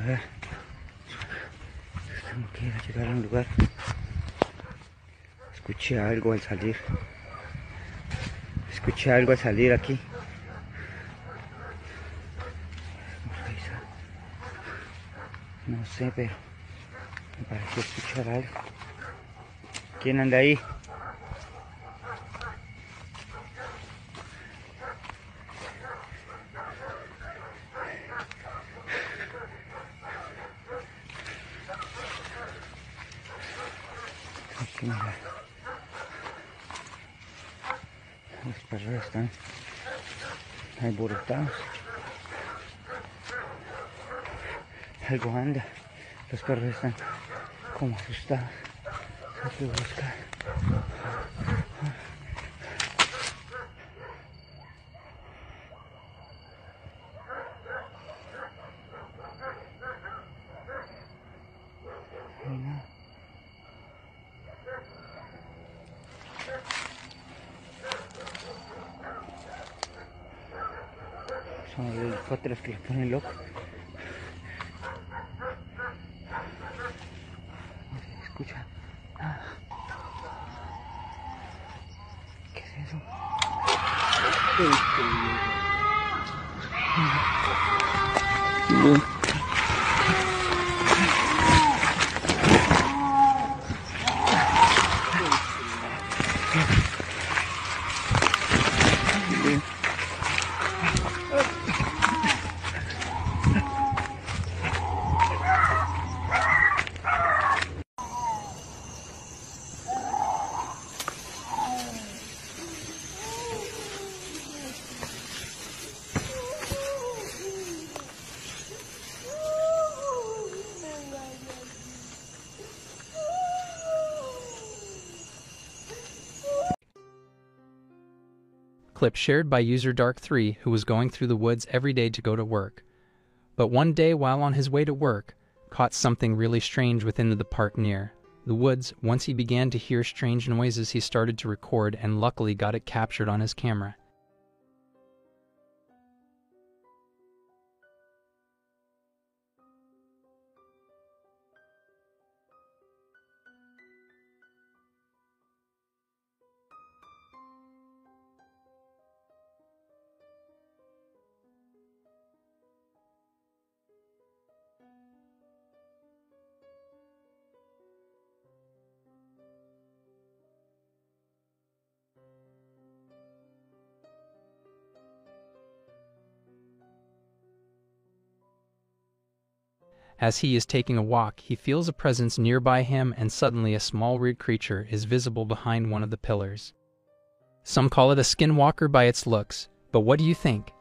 ver. Tengo que ir a llegar a un lugar. Escuché algo al salir. Escuché algo al salir aquí. Vamos a revisar. No sé, pero me pareció escuchar algo. ¿Quién anda ahí? Aquí, mira. Los perros están alborotados. Algo anda. Los perros están como asustados. Hay que buscar. No. Son los helicópteros que los ponen locos. Escucha. ¿Qué es eso? Clip shared by user Dark3, who was going through the woods every day to go to work. But one day while on his way to work, caught something really strange within the park near the woods. Once he began to hear strange noises, he started to record and luckily got it captured on his camera. As he is taking a walk, he feels a presence nearby him, and suddenly a small weird creature is visible behind one of the pillars. Some call it a skinwalker by its looks, but what do you think?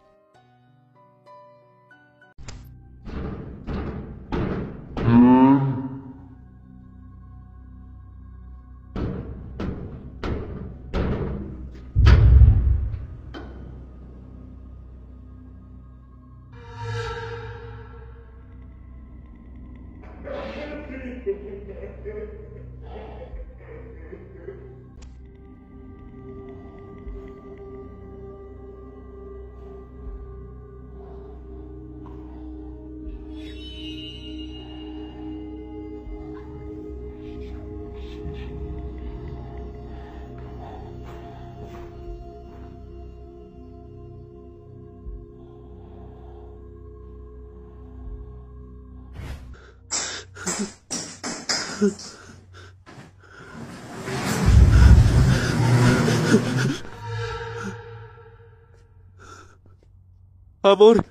Amor.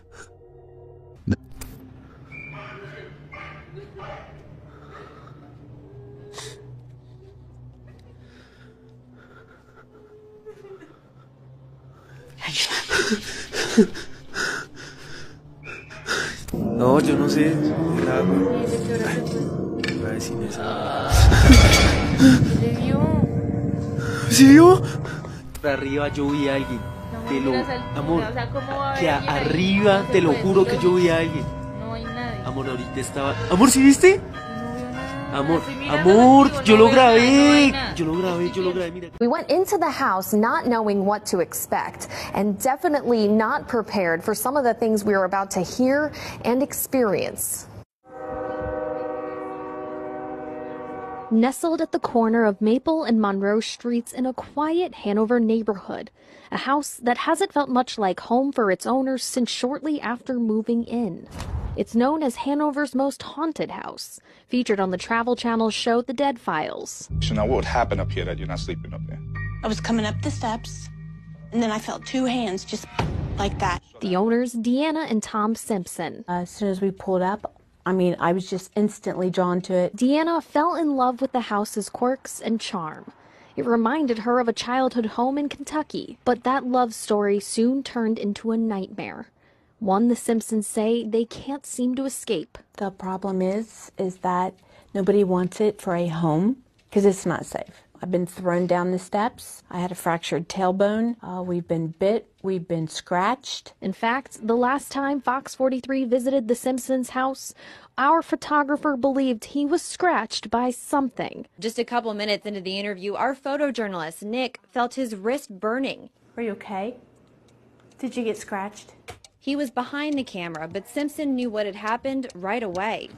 No, yo no sé. Era... iba a decir esa. ¿Le vio? ¿Sí vio? Por arriba yo vi a alguien. Te lo... Amor, o sea, ¿cómo va a que venir ahí? arriba, No se te lo puede, juro sí, que yo vi a alguien. No hay nadie. Amor, ahorita estaba... Amor, ¿sí viste? No veo nada. Amor, Estoy mirando amor, contigo, yo no lo veo nada, no grabé. hay nada. Yo lo grabé, mira. We went into the house not knowing what to expect and definitely not prepared for some of the things we were about to hear and experience. Nestled at the corner of Maple and Monroe Streets in a quiet Hanover neighborhood, a house that hasn't felt much like home for its owners since shortly after moving in. It's known as Hanover's most haunted house, featured on the Travel Channel's show The Dead Files. So now what would happen up here that you're not sleeping up there? I was coming up the steps, and then I felt two hands just like that. The owners, Deanna and Tom Simpson. As soon as we pulled up, I was just instantly drawn to it. Deanna fell in love with the house's quirks and charm. It reminded her of a childhood home in Kentucky, but that love story soon turned into a nightmare. One the Simpsons say they can't seem to escape. The problem is that nobody wants it for a home because it's not safe. I've been thrown down the steps. I had a fractured tailbone. We've been bit. We've been scratched. In fact, the last time Fox 43 visited the Simpsons' house, our photographer believed he was scratched by something. Just a couple minutes into the interview, our photojournalist, Nick, felt his wrist burning. Are you okay? Did you get scratched? He was behind the camera, but Simpson knew what had happened right away.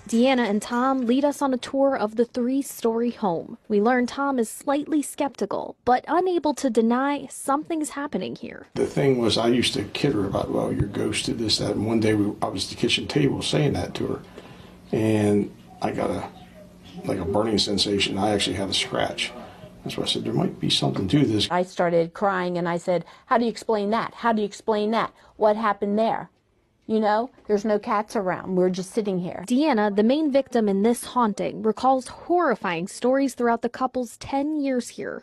Deanna and Tom lead us on a tour of the three-story home. We learn Tom is slightly skeptical, but unable to deny something's happening here. The thing was, I used to kid her about, well, you're ghosted, this, that, and one day I was at the kitchen table saying that to her, and I got a burning sensation. I actually had a scratch. That's why I said, there might be something to this. I started crying, and I said, how do you explain that? How do you explain that? What happened there? You know, there's no cats around. We're just sitting here. Deanna, the main victim in this haunting, recalls horrifying stories throughout the couple's 10 years here.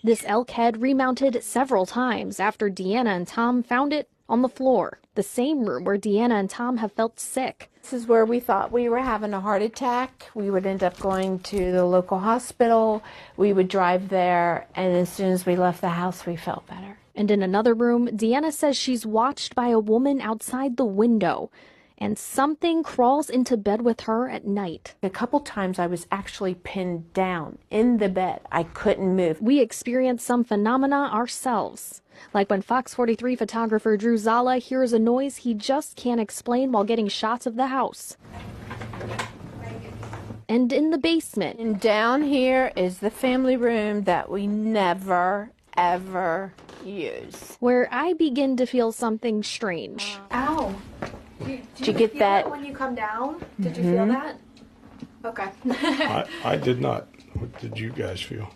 This elk head remounted several times after Deanna and Tom found it on the floor, the same room where Deanna and Tom have felt sick. This is where we thought we were having a heart attack. We would end up going to the local hospital. We would drive there, and as soon as we left the house, we felt better. And in another room, Deanna says she's watched by a woman outside the window, and something crawls into bed with her at night. A couple times I was actually pinned down in the bed. I couldn't move. We experienced some phenomena ourselves, like when Fox 43 photographer Drew Zala hears a noise he just can't explain while getting shots of the house. And in the basement. And down here is the family room that we never, ever use. Where I begin to feel something strange. Ow. Did you get feel that? it when you come down? Did you feel that? Okay. I did not. What did you guys feel?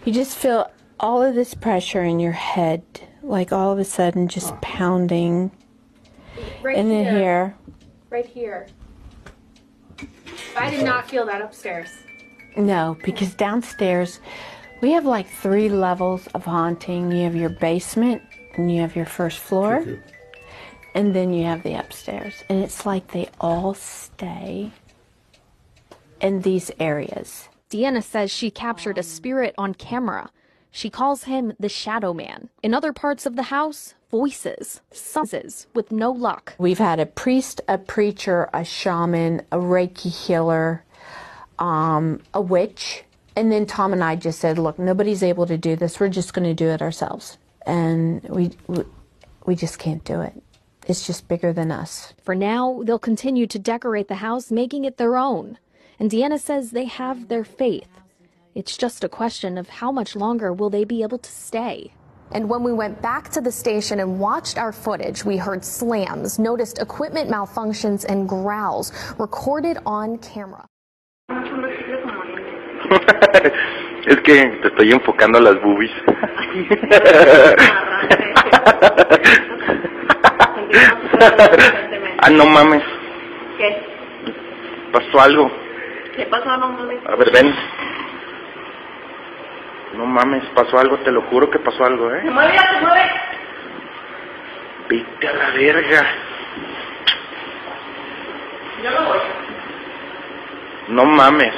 You just feel all of this pressure in your head, like all of a sudden just pounding. Right and then here. Right here. I did not feel that upstairs. No, because downstairs we have like 3 levels of haunting. You have your basement, and you have your first floor, and then you have the upstairs. And it's like they all stay in these areas. Deanna says she captured a spirit on camera. She calls him the Shadow Man. In other parts of the house, voices, summonses with no luck. We've had a priest, a preacher, a shaman, a Reiki healer, a witch. And then Tom and I just said, look, nobody's able to do this. We're just going to do it ourselves. And we just can't do it. It's just bigger than us. For now, they'll continue to decorate the house, making it their own. And Deanna says they have their faith. It's just a question of how much longer will they be able to stay. And when we went back to the station and watched our footage, we heard slams, noticed equipment malfunctions, and growls recorded on camera. Es que te estoy enfocando las boobies. Ah, no mames. ¿Qué? Pasó algo. ¿Qué pasó? No mames. A ver, ven. No mames, pasó algo, te lo juro que pasó algo, ¿eh? ¡Se mueve, ya se mueve! Vete a la verga. Yo no voy. No mames.